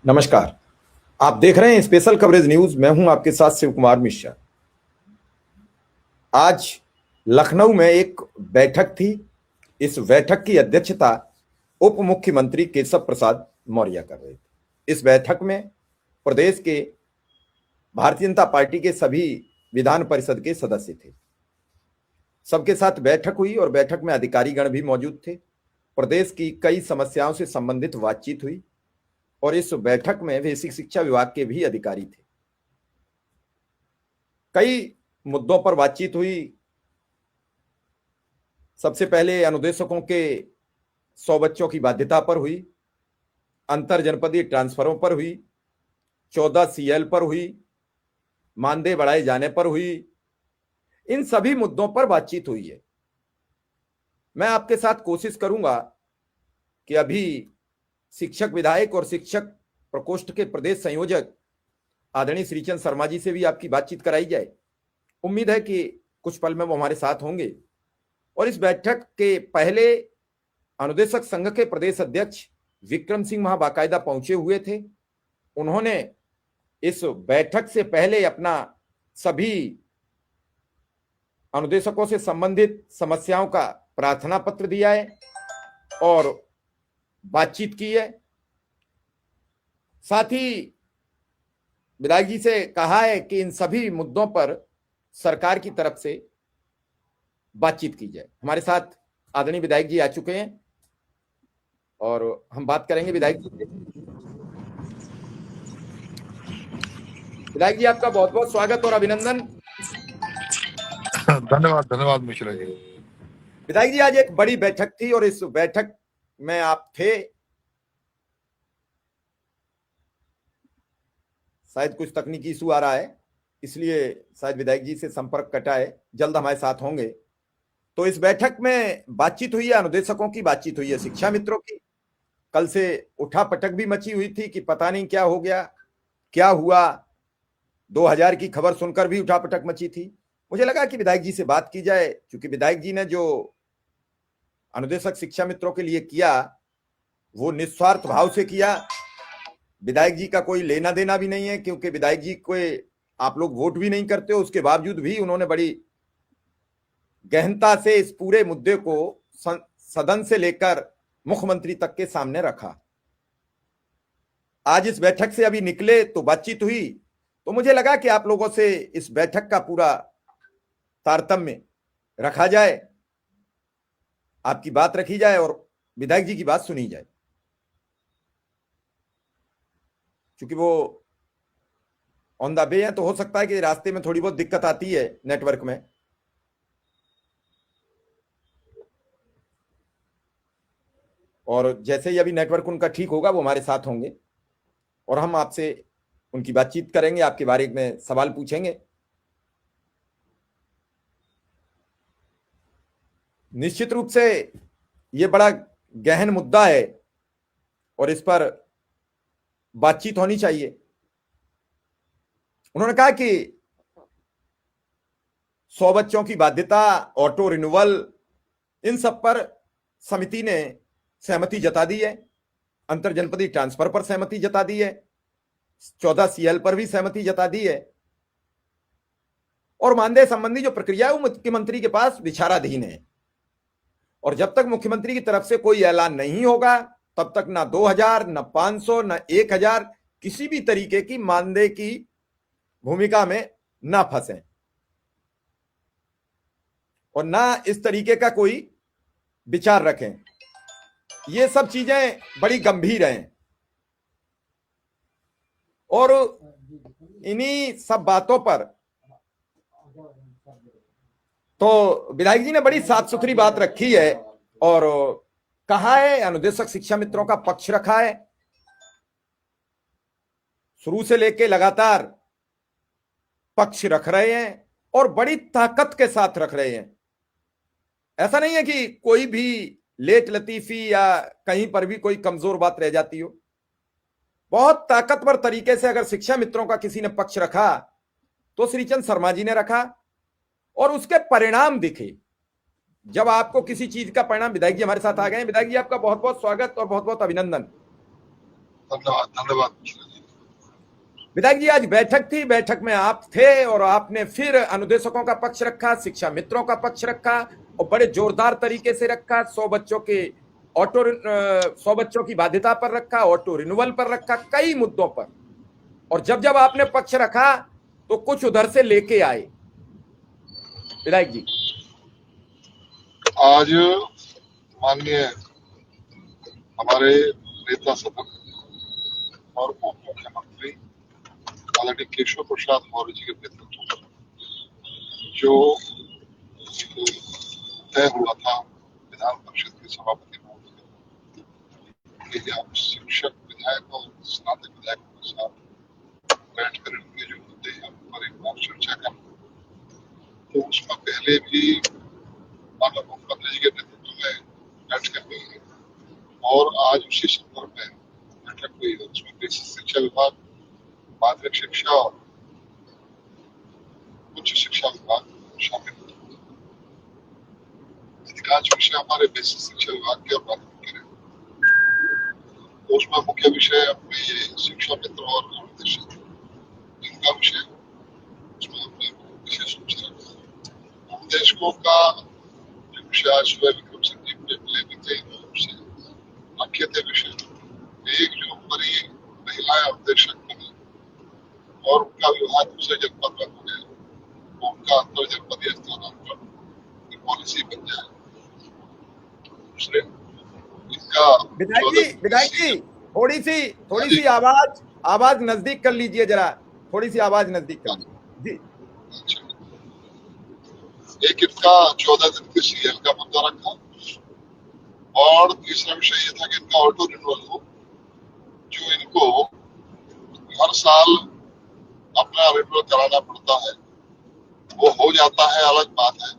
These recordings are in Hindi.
नमस्कार। आप देख रहे हैं स्पेशल कवरेज न्यूज। मैं हूं आपके साथ शिव कुमार मिश्रा। आज लखनऊ में एक बैठक थी। इस बैठक की अध्यक्षता उप मुख्यमंत्री केशव प्रसाद मौर्य कर रहे थे। इस बैठक में प्रदेश के भारतीय जनता पार्टी के सभी विधान परिषद के सदस्य थे। सबके साथ बैठक हुई और बैठक में अधिकारीगण भी मौजूद थे। प्रदेश की कई समस्याओं से संबंधित बातचीत हुई और इस बैठक में बेसिक शिक्षा विभाग के भी अधिकारी थे। कई मुद्दों पर बातचीत हुई। सबसे पहले अनुदेशकों के 100 बच्चों की बाध्यता पर हुई, अंतर जनपदीय ट्रांसफरों पर हुई, 14 सीएल पर हुई, मानदेय बढ़ाए जाने पर हुई। इन सभी मुद्दों पर बातचीत हुई है। मैं आपके साथ कोशिश करूंगा कि अभी शिक्षक विधायक और शिक्षक प्रकोष्ठ के प्रदेश संयोजक आदरणीय श्रीचंद शर्मा जी से भी आपकी बातचीत कराई जाए। उम्मीद है कि कुछ पल में वो हमारे साथ होंगे। और इस बैठक के पहले अनुदेशक संघ के प्रदेश अध्यक्ष विक्रम सिंह वहां बाकायदा पहुंचे हुए थे। उन्होंने इस बैठक से पहले अपना सभी अनुदेशकों से संबंधित समस्याओं का प्रार्थना पत्र दिया है और बातचीत की है। साथ ही विधायक जी से कहा है कि इन सभी मुद्दों पर सरकार की तरफ से बातचीत की जाए। हमारे साथ आदरणीय विधायक जी आ चुके हैं और हम बात करेंगे विधायक जी से। विधायक जी, आपका बहुत बहुत स्वागत और अभिनंदन। धन्यवाद धन्यवाद मिश्रा जी। विधायक जी, आज एक बड़ी बैठक थी और इस बैठक में आप थे। शायद कुछ तकनीकी इशू आ रहा है, इसलिए शायद विधायक जी से संपर्क कटा है। जल्द हमारे साथ होंगे। तो इस बैठक में बातचीत हुई है, अनुदेशकों की बातचीत हुई है, शिक्षा मित्रों की। कल से उठापटक भी मची हुई थी कि पता नहीं क्या हो गया, क्या हुआ। 2000 की खबर सुनकर भी उठापटक मची थी। मुझे लगा कि विधायक जी से बात की जाए, क्योंकि विधायक जी ने जो अनुदेशक शिक्षा मित्रों के लिए किया वो निस्वार्थ भाव से किया। विधायक जी का कोई लेना देना भी नहीं है, क्योंकि विधायक जी को आप लोग वोट भी नहीं करते हो। उसके बावजूद भी उन्होंने बड़ी गहनता से इस पूरे मुद्दे को सदन से लेकर मुख्यमंत्री तक के सामने रखा। आज इस बैठक से अभी निकले तो बातचीत हुई, तो मुझे लगा कि आप लोगों से इस बैठक का पूरा तारतम्य रखा जाए, आपकी बात रखी जाए और विधायक जी की बात सुनी जाए। क्योंकि वो ऑन द वे है, तो हो सकता है कि रास्ते में थोड़ी बहुत दिक्कत आती है नेटवर्क में। और जैसे ही अभी नेटवर्क उनका ठीक होगा वो हमारे साथ होंगे और हम आपसे उनकी बातचीत करेंगे, आपके बारे में सवाल पूछेंगे। निश्चित रूप से ये बड़ा गहन मुद्दा है और इस पर बातचीत होनी चाहिए। उन्होंने कहा कि 100 बच्चों की बाध्यता, ऑटो रिन्यूअल, इन सब पर समिति ने सहमति जता दी है। अंतर जनपदीय ट्रांसफर पर सहमति जता दी है, 14 सीएल पर भी सहमति जता दी है और मानदेय संबंधी जो प्रक्रिया है वो मुख्यमंत्री के पास विचाराधीन है। और जब तक मुख्यमंत्री की तरफ से कोई ऐलान नहीं होगा तब तक ना 2000, ना 500, ना 1000 किसी भी तरीके की मानदेय की भूमिका में ना फंसे और ना इस तरीके का कोई विचार रखें। ये सब चीजें बड़ी गंभीर हैं और इन्हीं सब बातों पर तो विधायक जी ने बड़ी साफ सुथरी बात रखी है और कहा है, अनुदेशक शिक्षा मित्रों का पक्ष रखा है। शुरू से लेकर लगातार पक्ष रख रहे हैं और बड़ी ताकत के साथ रख रहे हैं। ऐसा नहीं है कि कोई भी लेट लतीफी या कहीं पर भी कोई कमजोर बात रह जाती हो। बहुत ताकतवर तरीके से अगर शिक्षा मित्रों का किसी ने पक्ष रखा तो श्रीचंद शर्मा जी ने रखा और उसके परिणाम दिखे। जब आपको किसी चीज का परिणाम, विधायक जी हमारे साथ आ गए हैं। विधायक जी, आपका बहुत बहुत स्वागत और बहुत बहुत अभिनंदन। धन्यवाद धन्यवाद। विधायक जी, आज बैठक थी, बैठक में आप थे और आपने फिर अनुदेशकों का पक्ष रखा, शिक्षा मित्रों का पक्ष रखा और बड़े जोरदार तरीके से रखा। 100 बच्चों की बाध्यता पर रखा, ऑटो रिन्यूअल पर रखा, कई मुद्दों पर। और जब जब आपने पक्ष रखा तो कुछ उधर से लेके आए। विधायक जी, आज माननीय हमारे नेता सदन और उप मुख्यमंत्री आदरणीय केशव प्रसाद मौर्य जी के नेतृत्व में जो तय हुआ था विधान परिषद के सभापति महोदय कि आप शिक्षक विधायक और स्नातक विधायकों के साथ बैठकर इनके जो मुद्दे हैं उन पर एक बार चर्चा करें, तो उसमें पहले भी माननीय मुख्यमंत्री जी के नेतृत्व में बैठक हुई है और आज उसी संदर्भ में बैठक हुई है। उसमें बेसिक शिक्षा विभाग, माध्यमिक शिक्षा और उच्च शिक्षा विभाग शामिल है। अधिकांश विषय हमारे बेसिक शिक्षा विभाग के और माध्यमिक के रहे, तो उसमें मुख्य विषय अपने ये शिक्षा मित्र और अनुदेशक इनका विषय, उसमें हमने विशेष रूप से रखा। अनुदेशकों का जो विषय आज सुबह विक्रम सिंह जी मुझे मिले भी थे, उससे रखे थे विषय एक जो हमारी महिलाएं अनुदेशक बनी और उनका विवाह दूसरे जनपद में हो गया, तो उनका अंतर जनपदीय स्थानांतरण की पॉलिसी बन जाए। दूसरे इनका विधायक जी थोड़ी सी आवाज नजदीक कर लीजिए, जरा थोड़ी सी आवाज नजदीक कर लीजिए जी। अच्छा, एक इनका 14 दिन के सीएल का मुद्दा रखा और तीसरा विषय ये था कि इनका ऑटो रिन्यूअल हो, जो इनको हर साल अपना रिन्यूअल कराना पड़ता है। वो हो जाता है अलग बात है,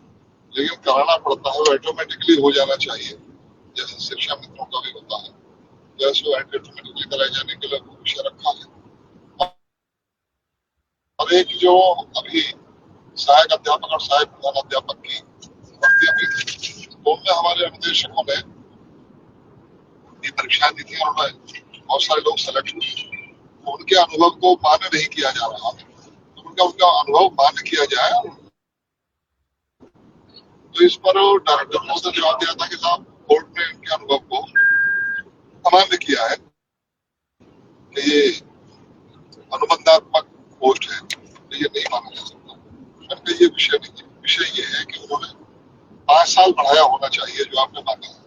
लेकिन कराना पड़ता है, वो ऑटोमेटिकली हो जाना चाहिए जैसे शिक्षा मित्रों का भी होता है, जैसे वो ऑटोमेटिकली कराए जाने के लिए वो विषय रखा है। और एक जो अभी सहायक अध्यापक और सहायक प्रधान अध्यापक की भर्तियां हुई थी, तो उनमें हमारे अनुदेशकों ने ये परीक्षाएं दी थी और बहुत सारे लोग सेलेक्ट हुए, उनके अनुभव को मान्य नहीं किया जा रहा है, तो उनका अनुभव मान्य किया जाए। तो इस पर डायरेक्टर महोदय ने जवाब दिया था कि साहब कोर्ट ने इनके अनुभव को अमान्य किया है कि ये अनुबंधात्मक पोस्ट है, तो ये नहीं माना जा सकता। ये विषय नहीं है, विषय ये है कि उन्होंने 5 साल बढ़ाया होना चाहिए जो आपने मांगा है।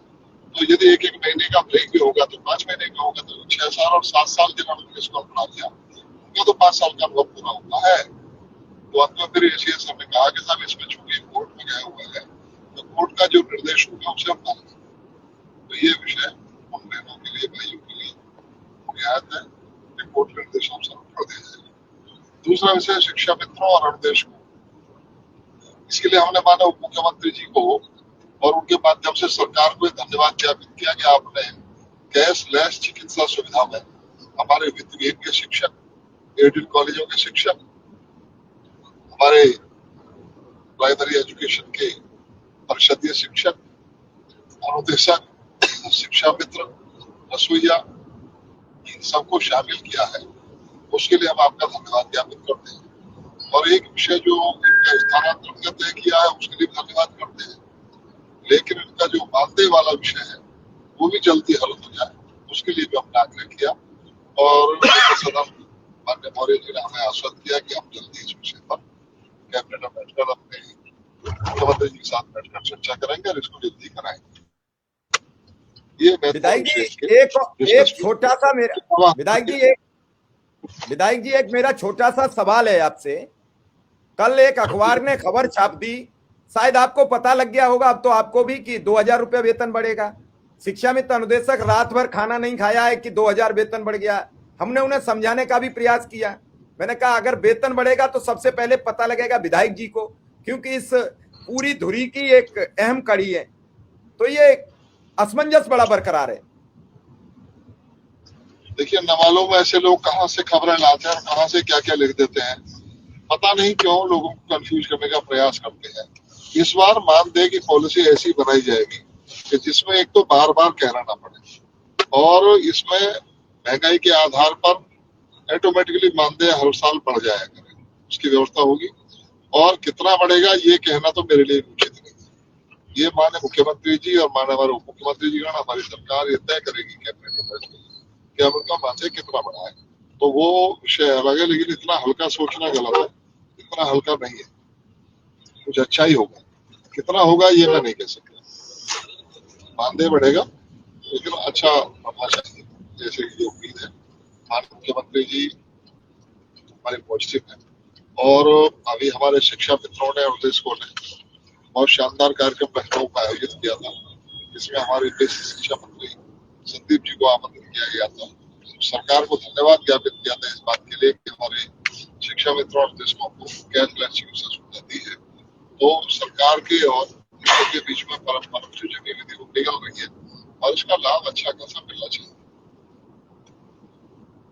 तो यदि एक महीने का ब्रेक भी होगा तो 5 महीने का होगा, तो 6 साल और 7 साल जिन्होंने इसको बढ़ा दिया उनका तो 5 साल का अनुभव पूरा हुआ है। तो अंत में फिर एसीएस हमने कहा कि साहब इसमें चूंकि कोर्ट में गया हुआ है तो कोर्ट का जो निर्देश होगा उसे हम मानेंगे। तो ये विषय उन बहनों के लिए, भाइयों के लिए बुनियाद है कि कोर्ट निर्देशानुसार कर दिया जाएगा। दूसरा विषय शिक्षा मित्रों और अनुदेशकों, इसके लिए हमने माननीय उप मुख्यमंत्री जी को और उनके माध्यम से सरकार को धन्यवाद ज्ञापित किया कि आपने कैशलेस चिकित्सा सुविधा में हमारे वित्त विभाग के शिक्षक, एडेड कॉलेजों के शिक्षक, हमारे प्राइमरी एजुकेशन के परिषदीय शिक्षक, अनुदेशक, शिक्षा मित्र, रसोईया, इन सबको शामिल किया है। उसके लिए हम आपका धन्यवाद ज्ञापित करते हैं। और एक विषय जो इनका स्थानांतरण का तय किया है उसके लिए धन्यवाद करते हैं, लेकिन इनका जो मानदेय वाला विषय है वो भी जल्दी हल हो जाए, उसके लिए भी हमने आग्रह किया और सदन माननीय मौर्य जी ने हमें आश्वस्त किया कि हम जल्दी इस विषय पर कैबिनेट में बैठकर अपने मुख्यमंत्री जी के साथ बैठकर चर्चा करेंगे और इसको जल्दी कराएंगे। ये विधायक जी एक मेरा छोटा सा सवाल है आपसे। कल एक अखबार ने खबर छाप दी, शायद आपको पता लग गया होगा अब तो आपको भी, कि 2000 रुपये वेतन बढ़ेगा। शिक्षा मित्र अनुदेशक रात भर खाना नहीं खाया है कि 2000 वेतन बढ़ गया। हमने उन्हें समझाने का भी प्रयास किया। मैंने कहा अगर वेतन बढ़ेगा तो सबसे पहले पता लगेगा विधायक जी को, क्योंकि इस पूरी धुरी की एक अहम कड़ी है। तो ये असमंजस बड़ा बरकरार है। देखिए, न मालूम ऐसे लोग कहां से खबरें लाते हैं और कहां से क्या क्या लिख देते हैं, पता नहीं क्यों लोगों को कंफ्यूज करने का प्रयास करते हैं। इस बार मानदेय की पॉलिसी ऐसी बनाई जाएगी कि जिसमें एक तो बार बार कहना ना पड़े और इसमें महंगाई के आधार पर ऑटोमेटिकली मानदेय हर साल बढ़ जाया करेगा, उसकी व्यवस्था होगी। और कितना बढ़ेगा ये कहना तो मेरे लिए उचित नहीं है। ये माननीय मुख्यमंत्री जी और माननीय हमारे उप मुख्यमंत्री जी गण, हमारी सरकार ये तय करेगी कैबिनेट में बैठ के कि हम उनका मानदेय कितना बढ़ाए, तो वो विषय अलग है। लेकिन इतना हल्का सोचना गलत है, इतना हल्का नहीं है, कुछ अच्छा ही होगा। कितना होगा ये मैं नहीं कह सकता। मानदेय बढ़ेगा लेकिन अच्छा बढ़ना चाहिए, जैसे कि उम्मीद है। माननीय मुख्यमंत्री जी हमारे पॉजिटिव है। और अभी हमारे शिक्षा मित्रों ने और देशकों ने बहुत शानदार कार्यक्रम लखनऊ का आयोजित किया था, जिसमें हमारे देश शिक्षा मंत्री संदीप जी को आमंत्रित किया गया था। सरकार को धन्यवाद ज्ञापित किया था इस बात के लिए कि हमारे शिक्षा मित्रों और देशकों को कैशलेस चिकित्सा सुविधा दी है। तो सरकार के और के बीच में परस्पर जो जमी हुई वो निकल रही है और इसका लाभ अच्छा खासा मिलना चाहिए।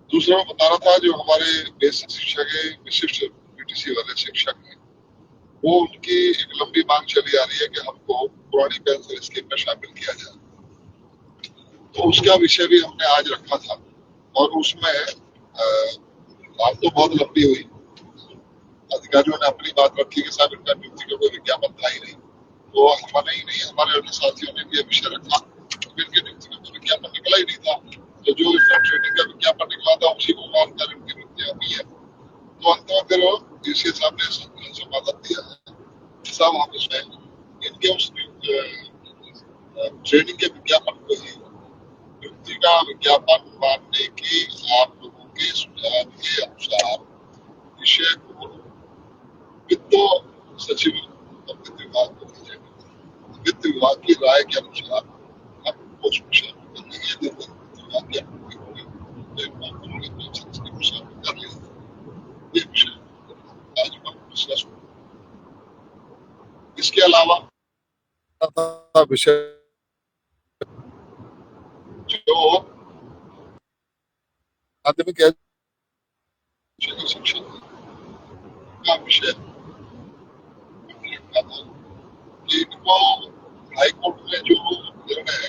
दूसरा मैं बता रहा था, जो हमारे बेसिक शिक्षा के विशिष्ट बीटीसी वाले शिक्षक हैं, वो उनकी एक लंबी मांग चली आ रही है कि हमको पुरानी पेंशन स्कीम में शामिल किया जाए। तो उसका विषय भी हमने आज रखा था और उसमें बात तो बहुत लंबी हुई। अधिकारियों ने अपनी बात रखी कि साहब इनका नियुक्ति का कोई विज्ञापन था ही नहीं, तो हमारे ही नहीं हमारे अन्य साथियों ने भी यह विषय रखा, इनकी नियुक्ति का कोई विज्ञापन निकला ही नहीं था। तो जो इनका ट्रेनिंग का विज्ञापन निकला था उसी को मानकर इनकी नियुक्ति हुई है। तो अंत में फिर डीसी साहब ने समाधान दिया है, साहब हम इसमें इनके उस ट्रेनिंग के विज्ञापन को ही नियुक्ति का विज्ञापन मानने की आप लोगों के सुझाव के अनुसार विषय को वित्त सचिव और वित्त विभाग को भेजेंगे। वित्त विभाग की राय के अनुसार हम कुछ विषय कर लेंगे, वित्त विभाग की अनुमति होगी कर लेंगे। ये विषय आज हम डिस्कस होगा। इसके अलावा विषय जो माध्यमिक शिक्षा का विषय रखा था कि इनको हाईकोर्ट में जो निर्णय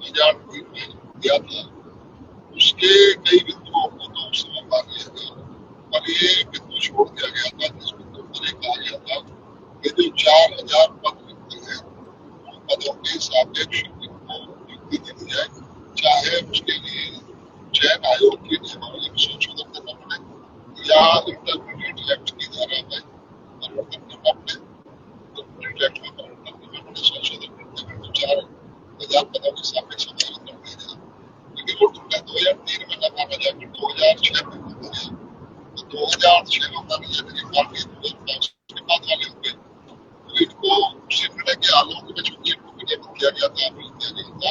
2003 में दिया था उसके कई बिंदुओं को तो उस समय मान लिया गया, और ये बिंदु छोड़ दिया गया था जिस बिंदु पर कहा गया था कि जो 4000 पद रिक्त हैं उन पदों के सापेक्ष इनको नियुक्ति दी जाए, चाहे उसके लिए चयन आयोग के नियमावली में संशोधन करना पड़े या इंटरमीडिएट एक्ट की धारा में परिवर्तन करना पड़े। इंटरमीडिएट एक्ट में परिवर्तन करना पड़े, संशोधन करते हुए तो 4000 पदों के सापेक्ष समायोजन कर दिया जाए। लेकिन वो टूटा 2003 में न माना जाकर 2006 में माना गया। तो 2006 में माना जाने के बाद 2005 के बाद वाले हुए, तो इनको उस निर्णय के आलोक में चूंकि इनको विनियमित किया गया था, अपील किया गया था,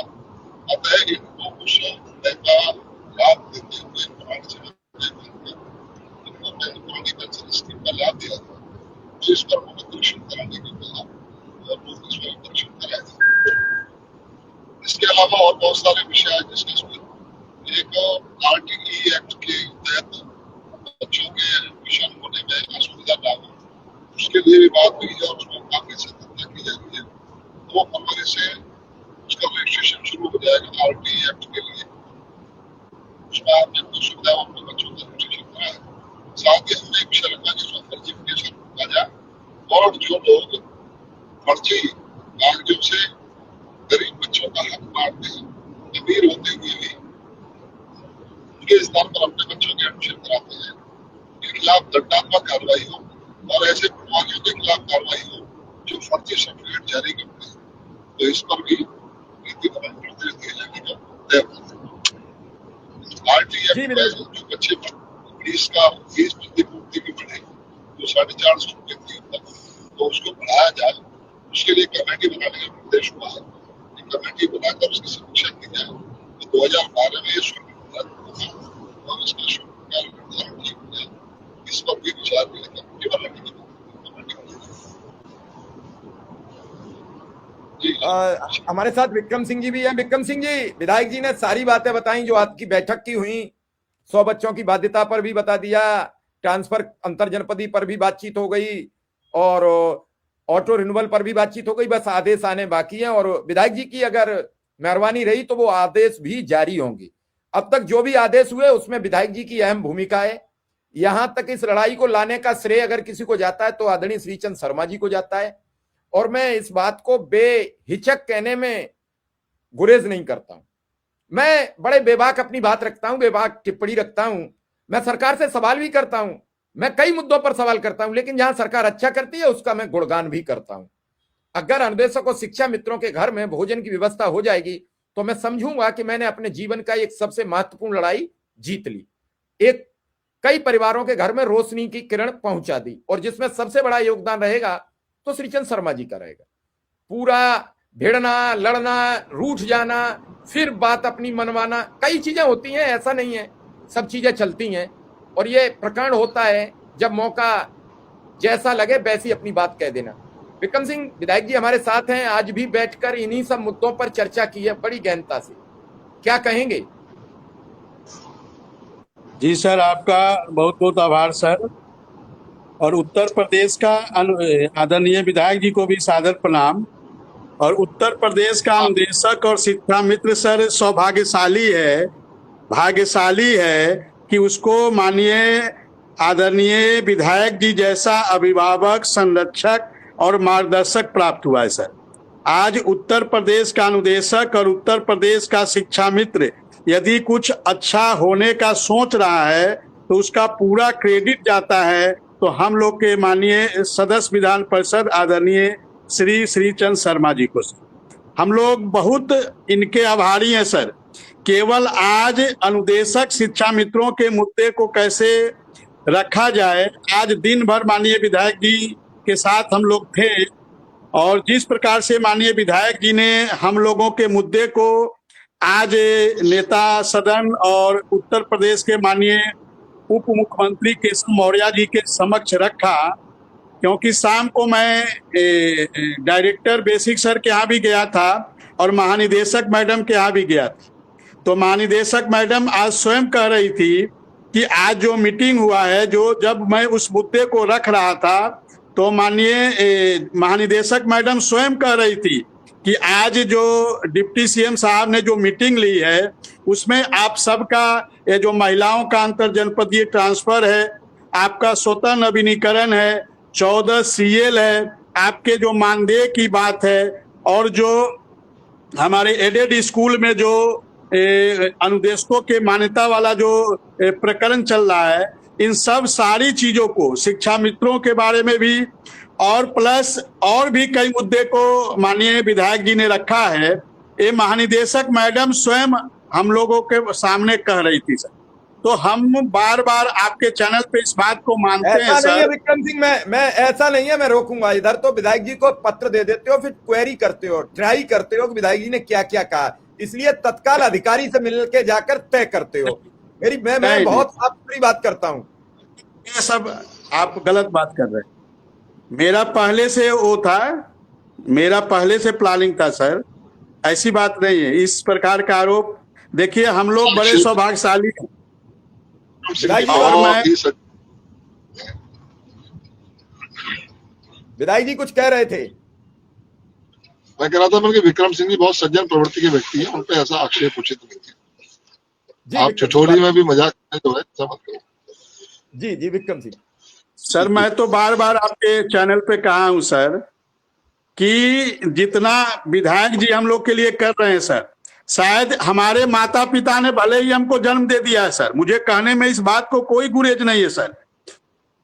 अतः इनको उस निर्णय का लाभ देते हुए पुरानी पेंशन स्कीम का लाभ दिया था, जिस पर उन्होंने परीक्षण कराने को कहा और वो इसमें परीक्षण कराया। इसके अलावा और बहुत सारे विषय हैं डिस्कस हुए। एक आरटीई एक्ट के तहत बच्चों के एडमिशन होने में असुविधा ना हो, उसके लिए भी बात हुई है और उसमें काफी सतर्कता की जा रही है। 2 फरवरी से उसका रजिस्ट्रेशन शुरू हो जाएगा आरटीई एक्ट के लिए। उसमें आपने अपनी सुविधा अपने बच्चों का रजिस्ट्रेशन कराया है। साथ ही हमने एक विषय रखा जिसमें फर्जीफिकेशन रोका जाए और जो लोग फर्जी कागजों से गरीब बच्चों का हक मारते हैं, अमीर होते हुए भी उनके स्थान पर अपने बच्चों के एडमिशन कराते हैं, इनके खिलाफ दंडात्मक कार्रवाई हो और ऐसे प्रभावियों के खिलाफ कार्रवाई हो जो फर्जी सर्टिफिकेट जारी करते हैं। तो इस पर भी नीति बदल निर्देश दिए जाने का तय आरटीएफ में जो बच्चे फीस प्रतिपूर्ति भी बढ़े, जो 450 रुपए थी तक, तो उसको बढ़ाया जाए, उसके लिए कमेटी बनाने का निर्देश हुआ है। कमेटी बनाकर उसकी समीक्षा की जाए। तो 2012 में ये शुल्क निर्धारित और इसका शुल्क का निर्धारण ठीक हो जाए, इस पर भी विचार के लिए कमेटी बनाने की हमारे साथ विक्रम सिंह जी भी हैं। विक्रम सिंह जी, विधायक जी ने सारी बातें बताई जो आज की बैठक की हुई। 100 बच्चों की बाध्यता पर भी बता दिया, ट्रांसफर अंतर जनपदी पर भी बातचीत हो गई और ऑटो रिन्यूअल पर भी बातचीत हो गई। बस आदेश आने बाकी हैं और विधायक जी की अगर मेहरबानी रही तो वो आदेश भी जारी होंगे। अब तक जो भी आदेश हुए उसमें विधायक जी की अहम भूमिका है। यहां तक इस लड़ाई को लाने का श्रेय अगर किसी को जाता है तो आदरणीय श्रीचंद शर्मा जी को जाता है, और मैं इस बात को बेहिचक कहने में गुरेज नहीं करता हूं। मैं बड़े बेबाक अपनी बात रखता हूं, बेबाक टिप्पणी रखता हूं, मैं सरकार से सवाल भी करता हूं, मैं कई मुद्दों पर सवाल करता हूं, लेकिन जहां सरकार अच्छा करती है उसका मैं गुणगान भी करता हूं। अगर अनुदेशक और शिक्षा मित्रों के घर में भोजन की व्यवस्था हो जाएगी तो मैं समझूंगा कि मैंने अपने जीवन का एक सबसे महत्वपूर्ण लड़ाई जीत ली, एक कई परिवारों के घर में रोशनी की किरण पहुंचा दी, और जिसमें सबसे बड़ा योगदान रहेगा तो श्रीचंद शर्मा जी का रहेगा। पूरा भिड़ना, लड़ना, रूठ जाना, फिर बात अपनी मनवाना, कई चीजें होती हैं, ऐसा नहीं है, सब चीजें चलती हैं, और ये प्रकरण होता है जब मौका जैसा लगे वैसी अपनी बात कह देना। विक्रम सिंह विधायक जी हमारे साथ हैं, आज भी बैठकर इन्हीं सब मुद्दों पर चर्चा की है बड़ी गहनता से, क्या कहेंगे? जी सर, आपका बहुत बहुत आभार सर, और उत्तर प्रदेश का आदरणीय विधायक जी को भी सादर प्रणाम। और उत्तर प्रदेश का अनुदेशक और शिक्षा मित्र सर भाग्यशाली है कि उसको माननीय आदरणीय विधायक जी जैसा अभिभावक, संरक्षक और मार्गदर्शक प्राप्त हुआ है सर। आज उत्तर प्रदेश का अनुदेशक और उत्तर प्रदेश का शिक्षा मित्र यदि कुछ अच्छा होने का सोच रहा है तो उसका पूरा क्रेडिट जाता है तो हम लोग के माननीय सदस्य विधान परिषद आदरणीय श्रीचंद शर्मा जी को। हम लोग बहुत इनके आभारी हैं सर। केवल आज अनुदेशक शिक्षा मित्रों के मुद्दे को कैसे रखा जाए, आज दिन भर माननीय विधायक जी के साथ हम लोग थे, और जिस प्रकार से माननीय विधायक जी ने हम लोगों के मुद्दे को आज नेता सदन और उत्तर प्रदेश के माननीय उप मुख्यमंत्री केशव मौर्य जी के समक्ष रखा, क्योंकि शाम को मैं डायरेक्टर बेसिक सर के यहाँ भी गया था और महानिदेशक मैडम के यहाँ भी गया था, तो महानिदेशक मैडम आज स्वयं कह रही थी कि आज जो मीटिंग हुआ है, जो जब मैं उस मुद्दे को रख रहा था तो माननीय महानिदेशक मैडम स्वयं कह रही थी कि आज जो डिप्टी सीएम साहब ने जो मीटिंग ली है उसमें आप सबका ये जो महिलाओं का अंतर जनपदीय ट्रांसफर है, आपका स्वतः नवीनीकरण है, 14 सीएल है, आपके जो मानदेय की बात है, और जो हमारे एडेड स्कूल में जो अनुदेशकों के मान्यता वाला जो प्रकरण चल रहा है, इन सब सारी चीजों को शिक्षा मित्रों के बारे में भी और प्लस और भी कई मुद्दे को माननीय विधायक जी ने रखा है। ये महानिदेशक मैडम स्वयं हम लोगों के सामने कह रही थी सर। तो हम बार बार आपके चैनल पे इस बात को मानते हैं ऐसा सर। नहीं है विक्रम सिंह, मैं ऐसा नहीं है, मैं रोकूंगा। इधर तो विधायक जी को पत्र दे देते हो, फिर क्वेरी करते हो, ट्राई करते हो कि विधायक जी ने क्या क्या कहा, इसलिए तत्काल अधिकारी से मिल के जाकर तय करते हो। मैं बहुत साफ सुथरी बात करता हूँ। ये सब आप गलत बात कर रहे हैं। मेरा पहले से वो था, मेरा पहले से प्लानिंग था सर, ऐसी बात नहीं है। इस प्रकार का आरोप देखिए, हम लोग बड़े सौभाग्यशाली हैं। विधायक जी कुछ कह रहे थे। मैं कह रहा था कि विक्रम सिंह जी बहुत सज्जन प्रवृत्ति के व्यक्ति हैं, उन पे ऐसा आक्षेप उचित नहीं है। आप छिछोली में भी मजाक करते हो, ऐसा मत करो। जी विक्रम सिंह सर, मैं तो बार बार आपके चैनल पे कहा हूं सर कि जितना विधायक जी हम लोग के लिए कर रहे हैं सर, शायद हमारे माता पिता ने भले ही हमको जन्म दे दिया है सर, मुझे कहने में इस बात को कोई गुरेज नहीं है सर।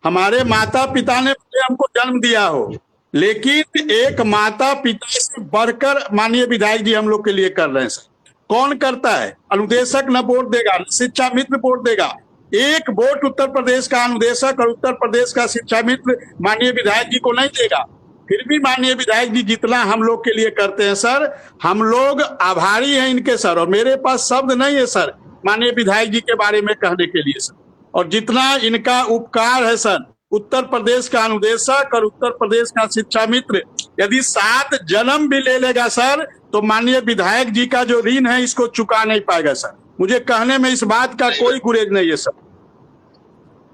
हमारे माता पिता ने हमको जन्म दिया हो, लेकिन एक माता पिता से बढ़कर माननीय विधायक जी हम लोग के लिए कर रहे हैं सर। कौन करता है? अनुदेशक न वोट देगा, शिक्षा मित्र वोट देगा। एक वोट उत्तर प्रदेश का अनुदेशक और उत्तर प्रदेश का शिक्षा मित्र माननीय विधायक जी को नहीं देगा। फिर भी माननीय विधायक जी जितना हम लोग के लिए करते हैं सर, हम लोग आभारी हैं इनके सर, और मेरे पास शब्द नहीं है सर माननीय विधायक जी के बारे में कहने के लिए सर। और जितना इनका उपकार है सर, उत्तर प्रदेश का अनुदेशक और उत्तर प्रदेश का शिक्षा मित्र यदि 7 जन्म भी ले लेगा सर, तो माननीय विधायक जी का जो ऋण है इसको चुका नहीं पाएगा सर। मुझे कहने में इस बात का कोई गुरेज नहीं है सर।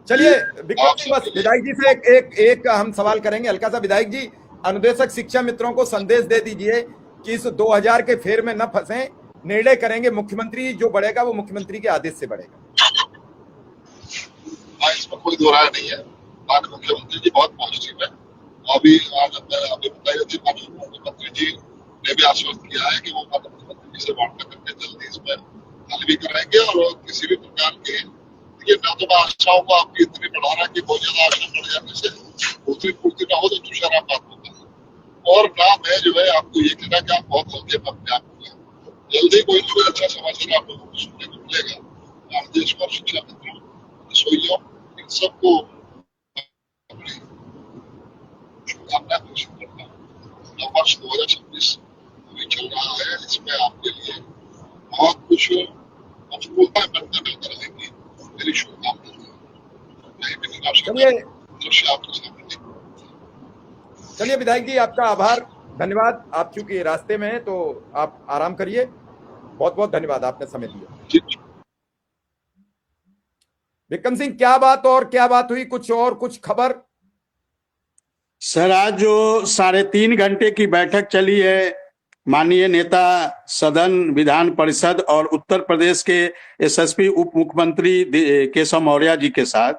चलिए विक्रम जी, बस विधायक जी से एक हम सवाल करेंगे हल्का सा। विधायक जी, अनुदेशक शिक्षा मित्रों को संदेश दे दीजिए कि इस 2000 के फेर में न फंसें, निर्णय करेंगे? मुख्यमंत्री जो बढ़ेगा वो मुख्यमंत्री के आदेश से बढ़ेगा। हाँ, इसमें कोई दो राय नहीं है। माननीय मुख्यमंत्री जी बहुत पॉजिटिव है। अभी बताइए थी माननीय मुख्यमंत्री जी ने भी आश्वस्त किया है कि वो माननीय मुख्यमंत्री जी से वार्ता करके जल्दी इसमें हल भी कराएंगे और किसी भी प्रकार की ये ना तो आशाओं को आपकी इतनी बढ़ा रहा कि बहुत ज्यादा आशा बढ़ जाने से पूर्ति पूर्ति ना हो तो दूसरा बात होता है। और ना मैं जो है आपको ये कहना कि आप बहुत हल्के में अपने आप को जल्दी कोई ना कोई अच्छा समाचार आप लोगों को सुनने को मिलेगा। भारत देश और शिक्षा मित्रों रसोइयों इन सबको अपनी शुभकामनाएं घोषित करता हूँ। वर्ष 2026 अभी चल रहा है, इसमें आपके लिए बहुत कुछ मजबूत बनते रहेंगी। मेरी शुभकामनाएं चलिए विधायक जी, आपका आभार, धन्यवाद। आप चूंकि रास्ते में हैं तो आप आराम करिए। बहुत बहुत धन्यवाद, आपने समय दिया। विक्रम सिंह, क्या बात हुई? कुछ खबर? सर, आज जो 3.5 घंटे की बैठक चली है माननीय नेता सदन, विधान परिषद और उत्तर प्रदेश के एसएसपी उप मुख्यमंत्री केशव मौर्य जी के साथ,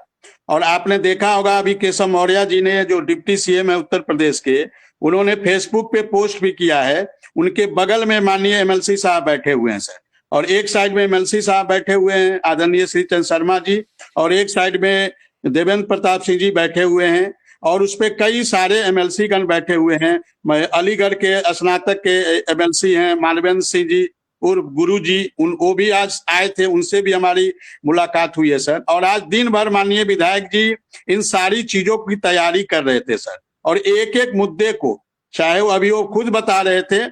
और आपने देखा होगा अभी केशव मौर्य जी ने, जो डिप्टी सीएम है उत्तर प्रदेश के, उन्होंने फेसबुक पे पोस्ट भी किया है। उनके बगल में माननीय एमएलसी साहब बैठे हुए हैं सर, और एक साइड में एमएलसी साहब बैठे हुए हैं आदरणीय श्री चंद्र शर्मा जी, और एक साइड में देवेंद्र प्रताप सिंह जी बैठे हुए हैं, और उस पे कई सारे एमएलसी गण बैठे हुए हैं। अलीगढ़ के स्नातक के एमएलसी हैं मानवेंद्र सिंह जी और गुरु जी, वो भी आज आए थे, उनसे भी हमारी मुलाकात हुई है सर। और आज दिन भर माननीय विधायक जी इन सारी चीजों की तैयारी कर रहे थे सर, और एक एक मुद्दे को, चाहे वो अभी वो खुद बता रहे थे,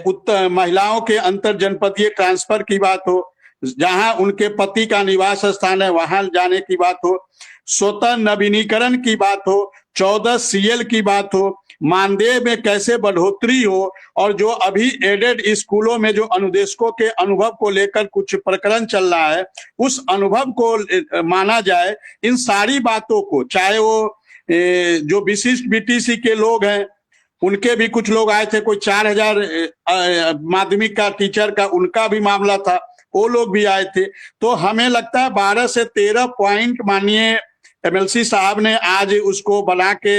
उत्तर महिलाओं के अंतर जनपदीय ट्रांसफर की बात हो, जहां उनके पति का निवास स्थान है वहां जाने की बात हो, स्वतः नवीनीकरण की बात हो, 14 सीएल की बात हो, मानदेय में कैसे बढ़ोतरी हो, और जो अभी एडेड स्कूलों में जो अनुदेशकों के अनुभव को लेकर कुछ प्रकरण चल रहा है, उस अनुभव को माना जाए। इन सारी बातों को, चाहे वो जो विशिष्ट बीटीसी के लोग हैं, उनके भी कुछ लोग आए थे, कोई 4000 माध्यमिक का टीचर का उनका भी मामला था, वो लोग भी आए थे। तो हमें लगता है 12 से 13 पॉइंट माननीय एमएलसी साहब ने आज उसको बना के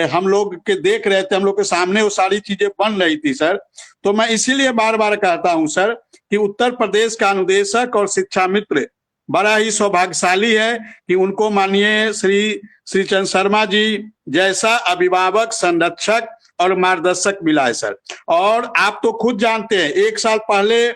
हम लोग के देख रहे थे, हम लोग के सामने वो सारी चीजें बन रही थी सर। तो मैं इसीलिए बार बार कहता हूं सर कि उत्तर प्रदेश का अनुदेशक और शिक्षा मित्र बड़ा ही सौभाग्यशाली है कि उनको माननीय श्री चंद्र शर्मा जी जैसा अभिभावक, संरक्षक और मार्गदर्शक मिला है सर। और आप तो खुद जानते हैं, 1 साल पहले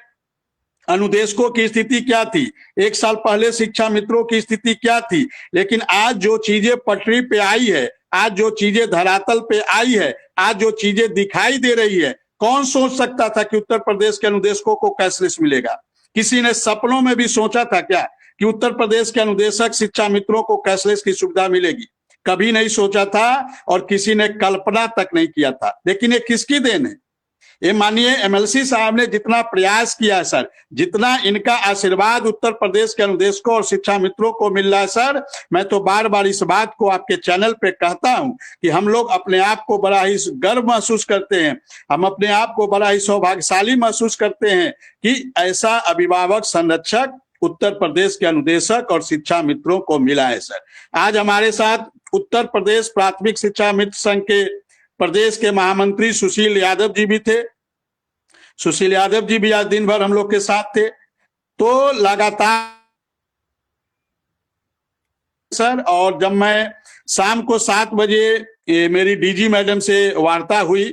अनुदेशकों की स्थिति क्या थी, 1 साल पहले शिक्षा मित्रों की स्थिति क्या थी, लेकिन आज जो चीजें पटरी पे आई है, आज जो चीजें धरातल पे आई है, आज जो चीजें दिखाई दे रही है, कौन सोच सकता था कि उत्तर प्रदेश के अनुदेशकों को कैशलेस मिलेगा? किसी ने सपनों में भी सोचा था क्या कि उत्तर प्रदेश के अनुदेशक शिक्षा मित्रों को कैशलेस की सुविधा मिलेगी? कभी नहीं सोचा था, और किसी ने कल्पना तक नहीं किया था। लेकिन ये किसकी देन है? ये माननीय एमएलसी साहब ने जितना प्रयास किया सर, जितना इनका आशीर्वाद उत्तर प्रदेश के अनुदेशकों और शिक्षा मित्रों को मिल रहा है सर, मैं तो बार बार इस बात को आपके चैनल पे कहता हूं कि हम लोग अपने आप को बड़ा ही गर्व महसूस करते हैं, हम अपने आप को बड़ा ही सौभाग्यशाली महसूस करते हैं कि ऐसा अभिभावक, संरक्षक उत्तर प्रदेश के अनुदेशक और शिक्षा मित्रों को मिला है सर। आज हमारे साथ उत्तर प्रदेश प्राथमिक शिक्षा मित्र संघ के प्रदेश के महामंत्री सुशील यादव जी भी थे। सुशील यादव जी भी आज दिन भर हम लोग के साथ थे। तो लगातार सर, और जब मैं शाम को 7 बजे मेरी डीजी मैडम से वार्ता हुई,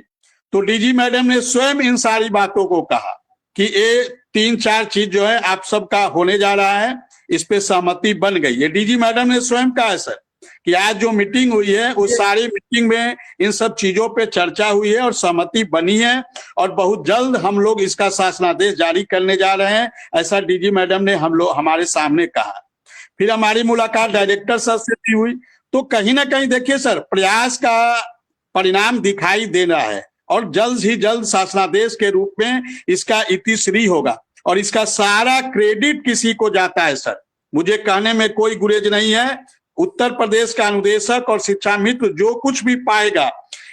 तो डीजी मैडम ने स्वयं इन सारी बातों को कहा कि ये 3-4 चीज जो है आप सबका होने जा रहा है, इस पे सहमति बन गई। ये डीजी मैडम ने स्वयं कहा है सर कि आज जो मीटिंग हुई है उस सारी मीटिंग में इन सब चीजों पे चर्चा हुई है और सहमति बनी है, और बहुत जल्द हम लोग इसका शासनादेश जारी करने जा रहे हैं, ऐसा डीजी मैडम ने हमारे सामने कहा। फिर हमारी मुलाकात डायरेक्टर सर से भी हुई। तो कहीं ना कहीं देखिए सर, प्रयास का परिणाम दिखाई दे रहा है, और जल्द ही जल्द शासनादेश के रूप में इसका इतिश्री होगा, और इसका सारा क्रेडिट किसी को जाता है सर। मुझे कहने में कोई गुरेज नहीं है, उत्तर प्रदेश का अनुदेशक और शिक्षा मित्र जो कुछ भी पाएगा,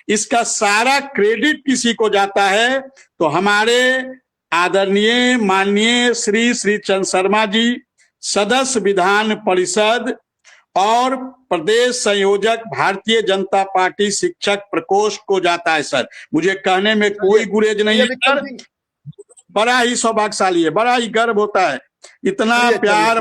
इसका सारा क्रेडिट किसी को जाता है। तो हमारे आदरणीय माननीय श्री चंद्र शर्मा जी, सदस्य विधान परिषद और प्रदेश संयोजक भारतीय जनता पार्टी शिक्षक प्रकोष्ठ को जाता है सर। मुझे कहने में कोई गुरेज नहीं है सर, बड़ा ही सौभाग्यशाली है, बड़ा ही गर्व होता है। इतना प्यार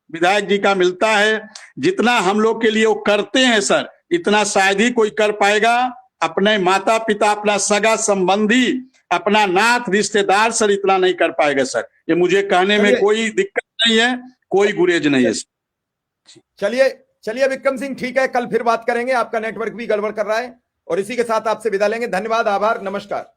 विधायक जी का मिलता है, जितना हम लोग के लिए वो करते हैं सर, इतना शायद ही कोई कर पाएगा। अपने माता पिता, अपना सगा संबंधी, अपना नाथ रिश्तेदार सर इतना नहीं कर पाएगा सर। ये मुझे कहने में कोई दिक्कत नहीं है, कोई गुरेज नहीं है। चलिए विक्रम सिंह, ठीक है, कल फिर बात करेंगे। आपका नेटवर्क भी गड़बड़ कर रहा है, और इसी के साथ आपसे विदा लेंगे। धन्यवाद, आभार, नमस्कार।